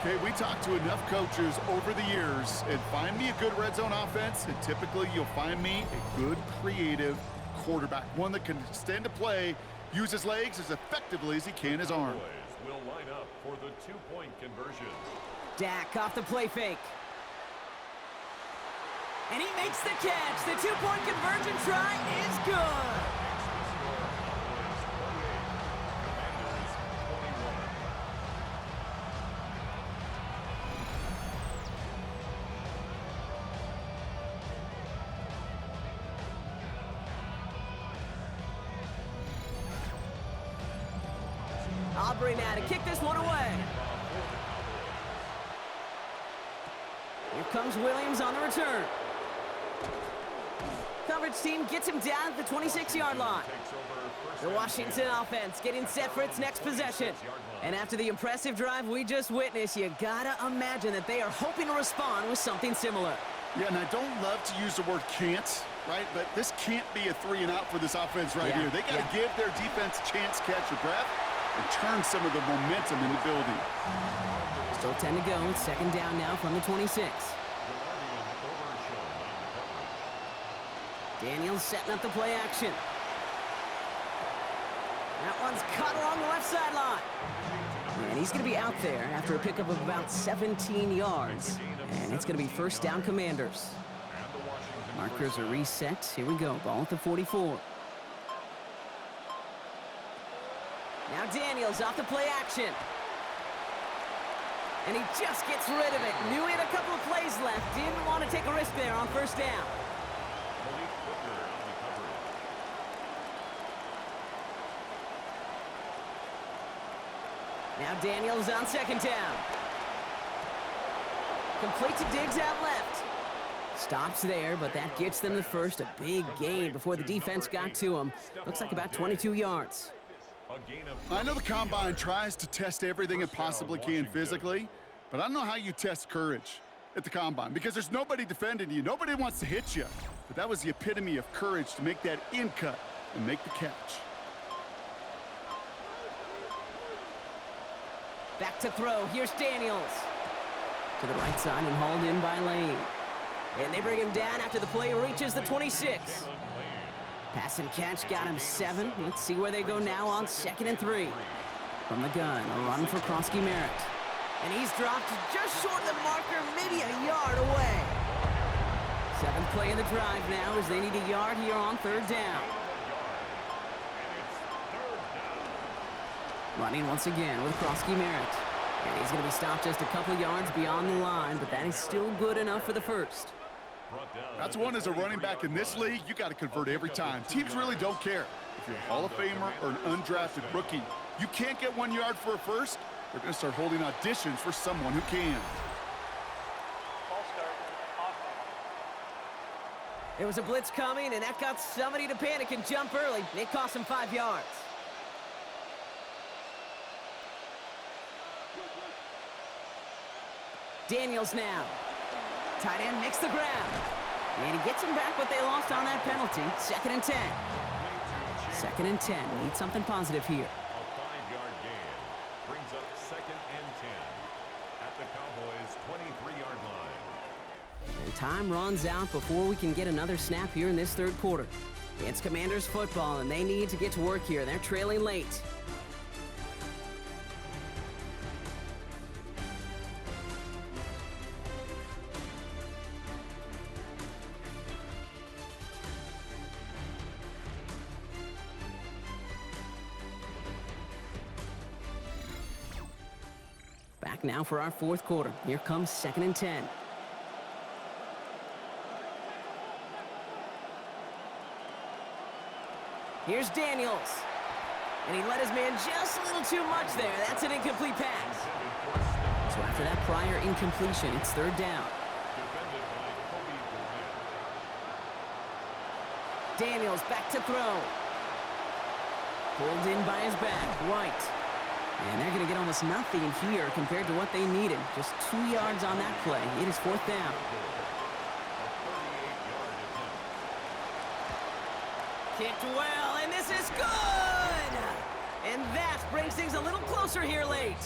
Okay, we talked to enough coaches over the years, and find me a good red zone offense, and typically you'll find me a good creative quarterback, one that can extend a play, use his legs as effectively as he can his arm. Cowboys will line up for the 2-point conversion. Dak off the play fake. And he makes the catch. The 2-point conversion try is good. Aubrey now to kick this one away. Here comes Williams on the return. Coverage team gets him down at the 26-yard line. The Washington offense getting set for its next possession. And after the impressive drive we just witnessed, you gotta imagine that they are hoping to respond with something similar. Yeah, and I don't love to use the word can't, right? But this can't be a 3 and out for this offense right here. They got to give their defense a chance to catch your breath and turn some of the momentum in the building. Still 10 to go. It's second down now from the 26. Daniels setting up the play action. That one's caught along the left sideline. And he's going to be out there after a pickup of about 17 yards. And it's going to be first down Commanders. And the Washington Markers are reset. Here we go. Ball at the 44. Now Daniels off the play action. And he just gets rid of it. Knew he had a couple of plays left. Didn't want to take a risk there on first down. Now Daniels on second down. Complete to Diggs out left. Stops there, but that gets them the first. A big gain before the defense got to him. Looks like about 22 yards. I know the Combine tries to test everything it possibly can physically, but I don't know how you test courage at the Combine because there's nobody defending you. Nobody wants to hit you. But that was the epitome of courage to make that in cut and make the catch. Back to throw. Here's Daniels. To the right side and hauled in by Lane. And they bring him down after the play reaches the 26. Pass and catch got him 7. Let's see where they go now on 2nd and 3. From the gun, a run for Krosky Merritt. And he's dropped just short of the marker, maybe a yard away. 7th play of the drive now as they need a yard here on 3rd down. Running once again with Krosky Merritt. And he's going to be stopped just a couple yards beyond the line, but that is still good enough for the first. That's one as a running back in this league, you got to convert every time. Teams really don't care. If you're a Hall of Famer or an undrafted rookie, you can't get 1 yard for a first, they're going to start holding auditions for someone who can. Ball start. Offense. There was a blitz coming, and that got somebody to panic and jump early. It cost him 5 yards. Daniels now. Tight end makes the grab. And he gets him back, but they lost on that penalty. 2nd and 10. 2nd and 10. Need something positive here. A 5-yard gain brings up 2nd and 10 at the Cowboys' 23-yard line. And time runs out before we can get another snap here in this 3rd quarter. It's Commanders football, and they need to get to work here. They're trailing late. Back now for our 4th quarter. Here comes 2nd and 10. Here's Daniels. And he let his man just a little too much there. That's an incomplete pass. So after that prior incompletion, it's 3rd down. Daniels back to throw. Pulled in by his back, White. And they're going to get almost nothing here compared to what they needed. Just 2 yards on that play. It is 4th down. Kicked well, and this is good! And that brings things a little closer here late.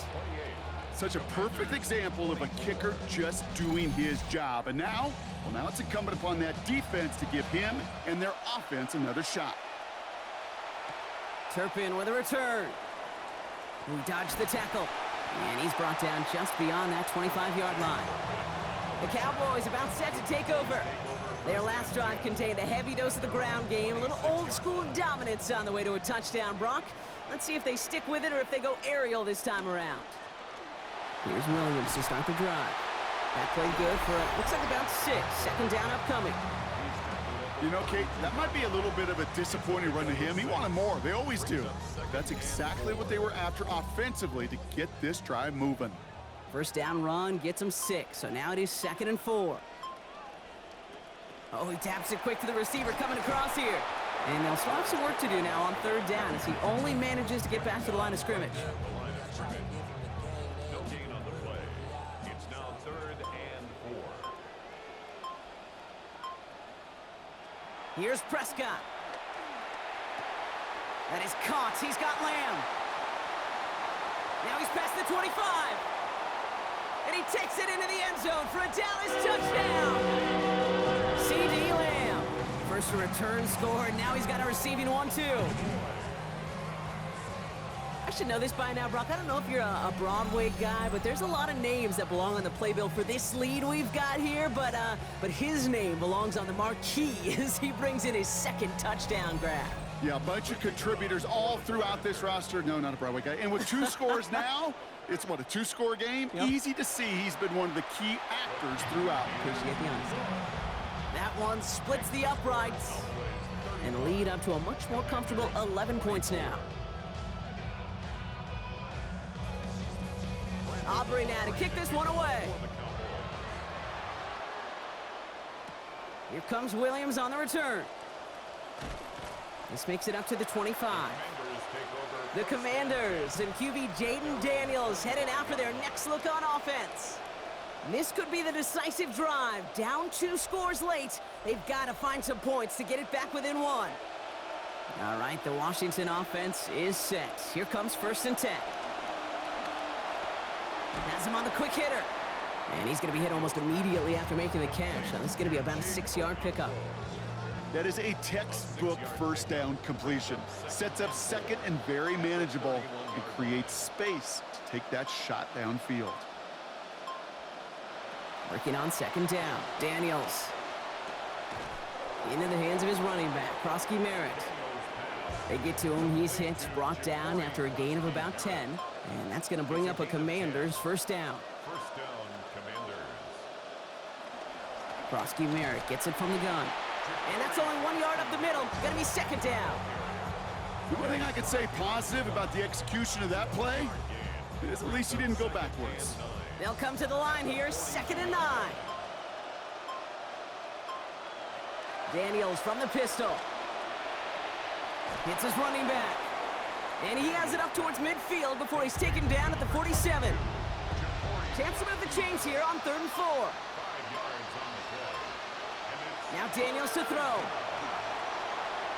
Such a perfect example of a kicker just doing his job. And now, well, now it's incumbent upon that defense to give him and their offense another shot. Turpin with a return. He dodged the tackle. And he's brought down just beyond that 25-yard line. The Cowboys about set to take over. Their last drive contained a heavy dose of the ground game, a little old-school dominance on the way to a touchdown, Brock. Let's see if they stick with it or if they go aerial this time around. Here's Williams to start the drive. That played good for, looks like about 6. 2nd down upcoming. You know, Kate, that might be a little bit of a disappointing run to him. He wanted more. They always do. That's exactly what they were after offensively to get this drive moving. First down run gets him 6, so now it is 2nd and 4. Oh, he taps it quick to the receiver coming across here. And they'll still have some work to do now on 3rd down as he only manages to get past the line of scrimmage. No gain on the play. It's now 3rd and 4. Here's Prescott. That is caught. He's got Lamb. Now he's past the 25. And he takes it into the end zone for a Dallas touchdown. C.D. Lamb. First return score, and now he's got a receiving one, too. I should know this by now, Brock. I don't know if you're a Broadway guy, but there's a lot of names that belong on the playbill for this lead we've got here. But his name belongs on the marquee as he brings in his second touchdown grab. Yeah, a bunch of contributors all throughout this roster. No, not a Broadway guy. And with 2 scores now, it's what, a 2-score game? Yep. Easy to see he's been one of the key actors throughout. Appreciate the honesty. That one splits the uprights and lead up to a much more comfortable 11 points now. Aubrey now to kick this one away. Here comes Williams on the return. This makes it up to the 25. The Commanders and QB Jaden Daniels heading out for their next look on offense. This could be the decisive drive. Down 2 scores late. They've got to find some points to get it back within 1. All right, the Washington offense is set. Here comes 1st and 10. Has him on the quick hitter. And he's going to be hit almost immediately after making the catch. Now, this is going to be about a 6-yard pickup. That is a textbook first down completion. Sets up second and very manageable and creates space to take that shot downfield. Working on 2nd down. Daniels. Into the hands of his running back, Krosky Merritt. They get to him. He's hit, brought down after a gain of about 10. And that's going to bring up a Commanders 1st down. First down, Commanders. Krosky Merritt gets it from the gun. And that's only 1 yard up the middle. Going to be 2nd down. The one thing I could say positive about the execution of that play is at least he didn't go backwards. They'll come to the line here, 2nd and 9. Daniels from the pistol. Hits his running back. And he has it up towards midfield before he's taken down at the 47. Chance to move the chains here on 3rd and 4. Now Daniels to throw.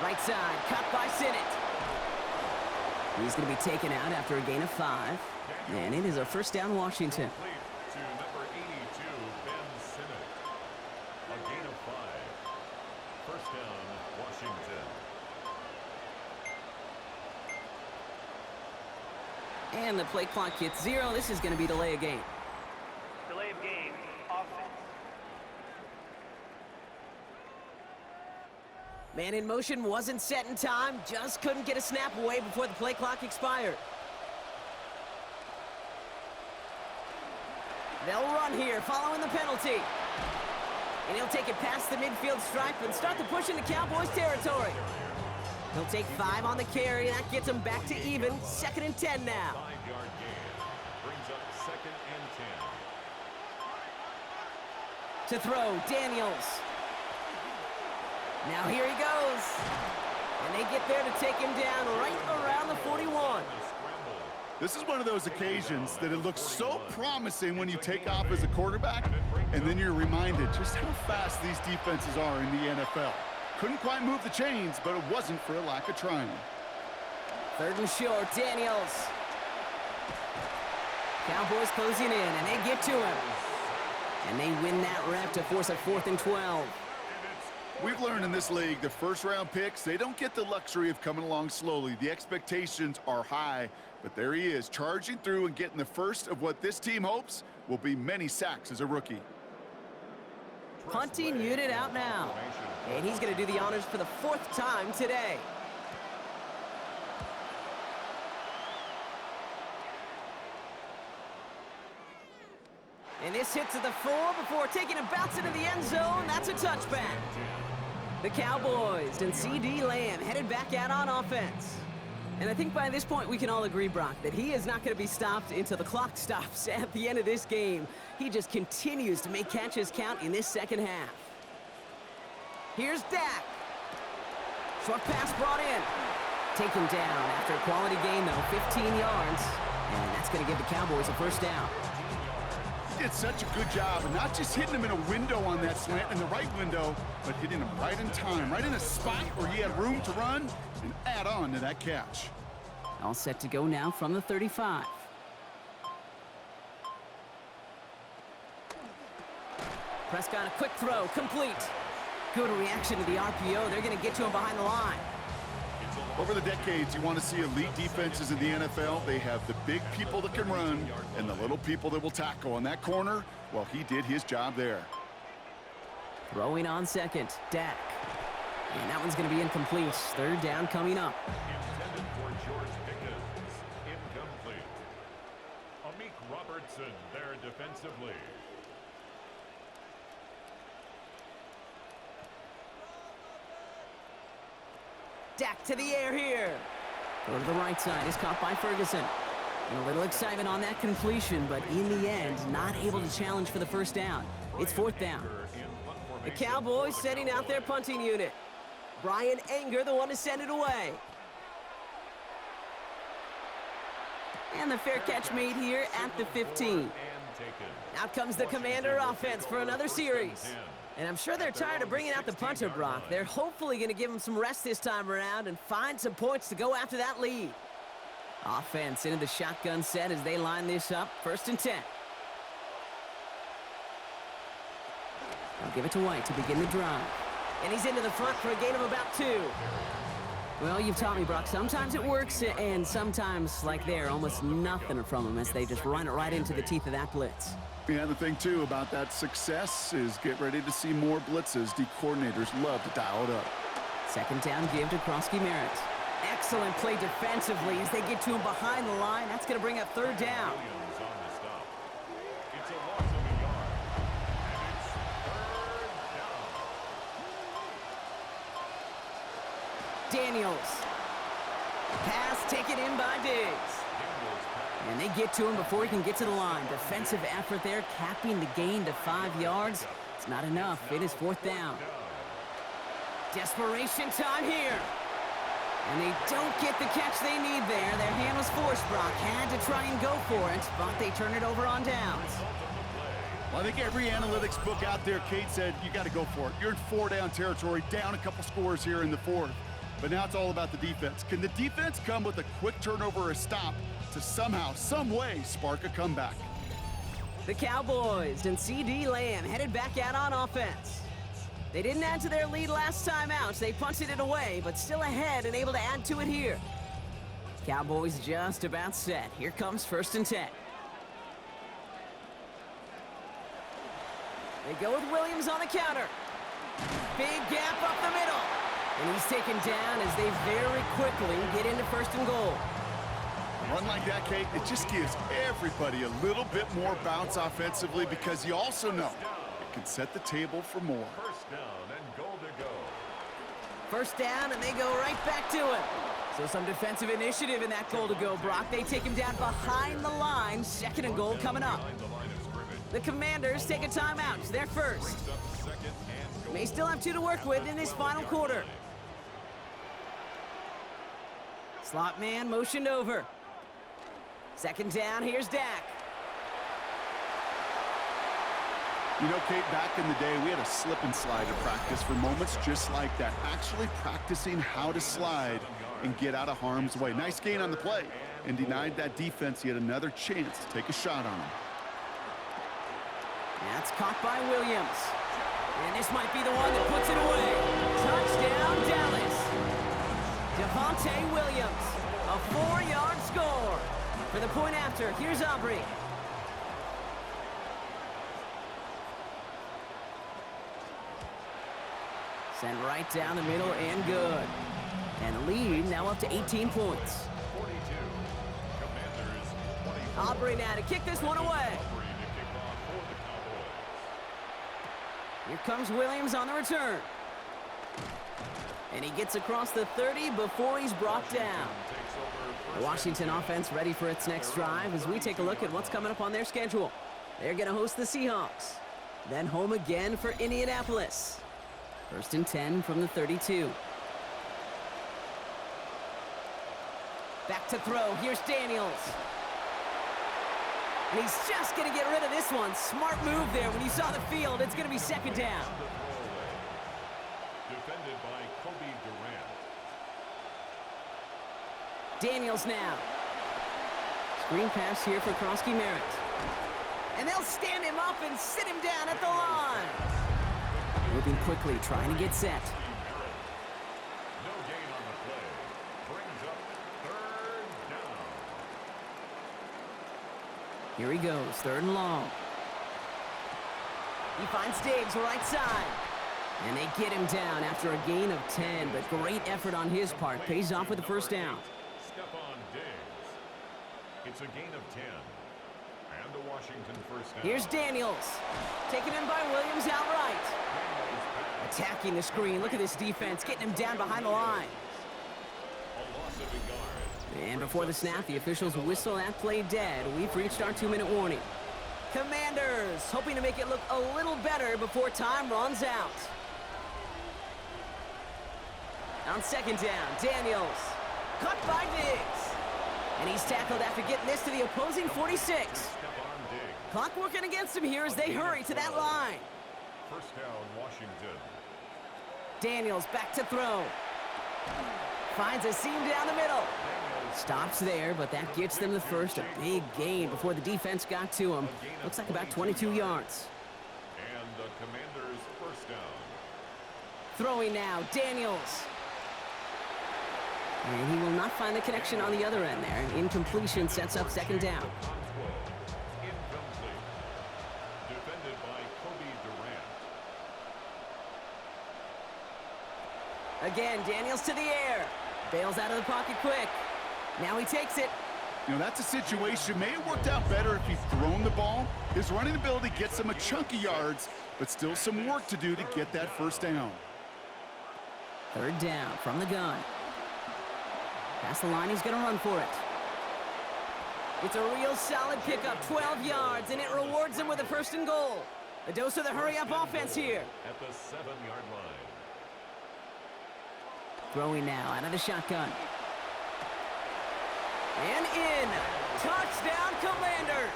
Right side, cut by Sinnott. He's going to be taken out after a gain of 5. And it is a 1st down, Washington. To number 82, Ben Sinnott. A gain of 5. 1st down, Washington. And the play clock hits 0. This is going to be delay of game. Delay of game, offense. Man in motion wasn't set in time. Just couldn't get a snap away before the play clock expired. They'll run here following the penalty. And he'll take it past the midfield stripe and start the push into Cowboys territory. He'll take 5 on the carry. That gets him back to even. 2nd and 10 now. 5-yard gain. Brings up 2nd and 10. To throw, Daniels. Now here he goes. And they get there to take him down right around the 41. This is one of those occasions that it looks so promising when you take off as a quarterback, and then you're reminded just how fast these defenses are in the NFL. Couldn't quite move the chains, but it wasn't for a lack of trying. 3rd and short, Daniels. Cowboys closing in, and they get to him. And they win that rep to force a 4th and 12. We've learned in this league that first-round picks, they don't get the luxury of coming along slowly. The expectations are high, but there he is, charging through and getting the first of what this team hopes will be many sacks as a rookie. Punting unit out now. And he's going to do the honors for the 4th time today. And this hits at the 4 before taking a bounce into the end zone. That's a touchback. The Cowboys and C.D. Lamb headed back out on offense. And I think by this point we can all agree, Brock, that he is not going to be stopped until the clock stops at the end of this game. He just continues to make catches count in this 2nd half. Here's Dak. Short pass brought in. Taken down after a quality gain, though, 15 yards. And that's going to give the Cowboys a 1st down. He did such a good job of not just hitting him in a window on that slant, in the right window, but hitting him right in time, right in a spot where he had room to run and add on to that catch. All set to go now from the 35. Prescott, a quick throw, complete. Good reaction to the RPO. They're going to get to him behind the line. Over the decades, you want to see elite defenses in the NFL. They have the big people that can run and the little people that will tackle. On that corner, well, he did his job there. Throwing on second, Dak. And that one's going to be incomplete. Third down coming up. Intended for George Pickens. Incomplete. Amik Robertson there defensively. Dak to the air here. Go to the right side. Is caught by Ferguson. And a little excitement on that completion, but in the end, not able to challenge for the first down. It's fourth down. The Cowboys setting out their punting unit. Brian Anger, the one to send it away. And the fair catch made here at the 15. Out comes the Commander offense for another series. And I'm sure they're tired of bringing out the punter, Brock. They're hopefully going to give him some rest this time around and find some points to go after that lead. Offense into the shotgun set as they line this up. 1st and 10. I'll give it to White to begin the drive. And he's into the front for a gain of about 2. Well, you've taught me, Brock. Sometimes it works, and sometimes, like there, almost nothing from them as they just run it right into the teeth of that blitz. Yeah, the thing, too, about that success is get ready to see more blitzes. The coordinators love to dial it up. 2nd down give to Krosky Merritt. Excellent play defensively as they get to him behind the line. That's going to bring up 3rd down. Williams on the stop. It's a loss of a yard. And it's 3rd down. Daniels. Pass taken in by Diggs. And they get to him before he can get to the line. Defensive effort there, capping the gain to 5 yards. It's not enough. It is 4th down. Desperation time here. And they don't get the catch they need there. Their hand was forced, Brock. Had to try and go for it, but they turn it over on downs. Well, I think every analytics book out there, Kate said, you got to go for it. You're in 4-down territory, down a couple scores here in the 4th. But now it's all about the defense. Can the defense come with a quick turnover or a stop to somehow, some way, spark a comeback? The Cowboys and C.D. Lamb headed back out on offense. They didn't add to their lead last time out. They punted it away, but still ahead and able to add to it here. Cowboys just about set. Here comes 1st and 10. They go with Williams on the counter. Big gap up the middle. And he's taken down as they very quickly get into 1st and goal. A run like that, Kate, it just gives everybody a little bit more bounce offensively because you also know it can set the table for more. 1st down and goal to go. 1st down, and they go right back to it. So some defensive initiative in that goal to go, Brock. They take him down behind the line. 2nd and goal coming up. The Commanders take a timeout. They're first. May still have 2 to work with in this final quarter. Slot man motioned over. 2nd down, here's Dak. You know, Kate, back in the day, we had a slip and slide to practice for moments just like that. Actually practicing how to slide and get out of harm's way. Nice gain on the play and denied that defense yet another chance to take a shot on him. That's caught by Williams. And this might be the one that puts it away. Touchdown, Dallas. Devontae Williams, a 4-yard score. For the point after, here's Aubrey. Sent right down the middle and good. And the lead now up to 18 points. 42. Commanders 24. Aubrey now to kick this one away. Aubrey to kick off for the Cowboys. Here comes Williams on the return. And he gets across the 30 before he's brought down. The Washington offense ready for its next drive as we take a look at what's coming up on their schedule. They're going to host the Seahawks. Then home again for Indianapolis. 1st and 10 from the 32. Back to throw. Here's Daniels. And he's just going to get rid of this one. Smart move there. When you saw the field, it's going to be 2nd down. Defended by Kobe Durant. Daniels now. Screen pass here for Krosky Merritt. And they'll stand him up and sit him down at the line. Moving quickly, trying to get set. No gain on the play. Here he goes, 3rd and long. He finds Diggs right side. And they get him down after a gain of 10, but great effort on his part. Pays off with the 1st down. Stephon Diggs. It's a gain of 10. And a Washington 1st down. Here's Daniels. Taken in by Williams outright. Attacking the screen. Look at this defense, getting him down behind the line. A loss of a yard. And before the snap, the officials whistle that play dead. We've reached our 2-minute warning. Commanders hoping to make it look a little better before time runs out. On 2nd down, Daniels. Cut by Diggs. And he's tackled after getting this to the opposing 46. Clock working against him here as they hurry to that line. 1st down, Washington. Daniels back to throw. Finds a seam down the middle. Stops there, but that gets them the 1st. A big gain before the defense got to him. Looks like about 22 yards. And the Commanders' 1st down. Throwing now, Daniels. And he will not find the connection on the other end there. Incompletion sets up 2nd down. Incomplete. Defended by Kobe Durant. Again, Daniels to the air. Bails out of the pocket quick. Now he takes it. You know, that's a situation. May have worked out better if he'd thrown the ball. His running ability gets him a chunk of yards, but still some work to do to get that 1st down. 3rd down from the gun. Past the line, he's going to run for it. It's a real solid pickup, 12 yards, and it rewards him with a 1st and goal. A dose of the hurry-up offense here. At the 7-yard line. Throwing now out of the shotgun. And in. Touchdown, Commanders.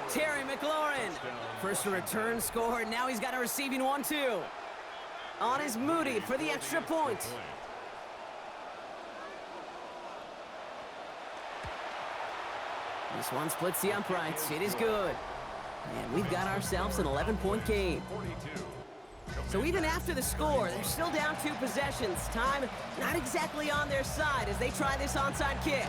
Terry McLaurin. First return score, now he's got a receiving one, too. On is Moody for the extra point. This one splits the uprights. It is good. And we've got ourselves an 11-point game. So even after the score, they're still down 2 possessions. Time not exactly on their side as they try this onside kick.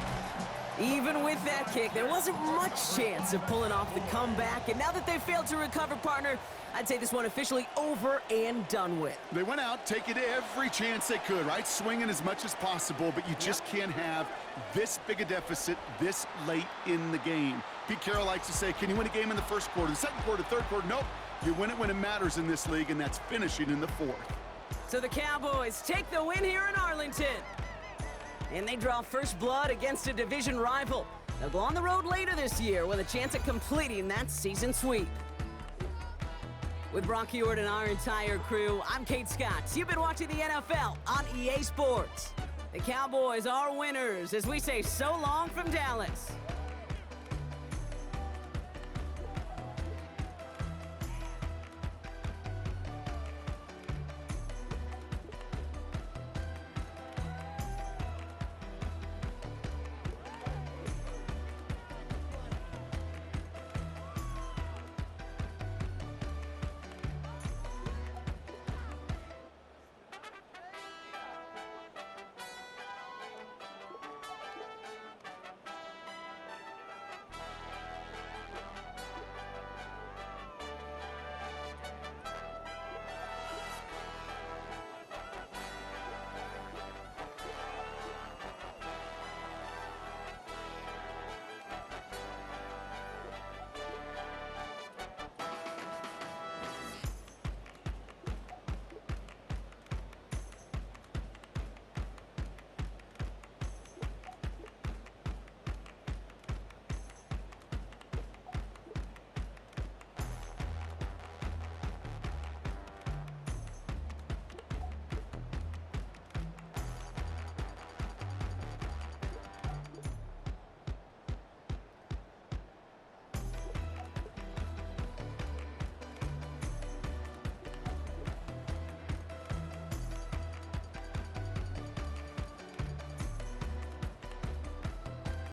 Even with that kick, there wasn't much chance of pulling off the comeback. And now that they've failed to recover, partner, I'd say this one officially over and done with. They went out taking every chance they could, right? Swinging as much as possible, but you just can't have this big a deficit this late in the game. Pete Carroll likes to say, can you win a game in the 1st quarter, the 2nd quarter, 3rd quarter? Nope. You win it when it matters in this league, and that's finishing in the 4th. So the Cowboys take the win here in Arlington. And they draw first blood against a division rival. They'll go on the road later this year with a chance at completing that season sweep. With Brock Heward and our entire crew, I'm Kate Scott. You've been watching the NFL on EA Sports. The Cowboys are winners as we say so long from Dallas.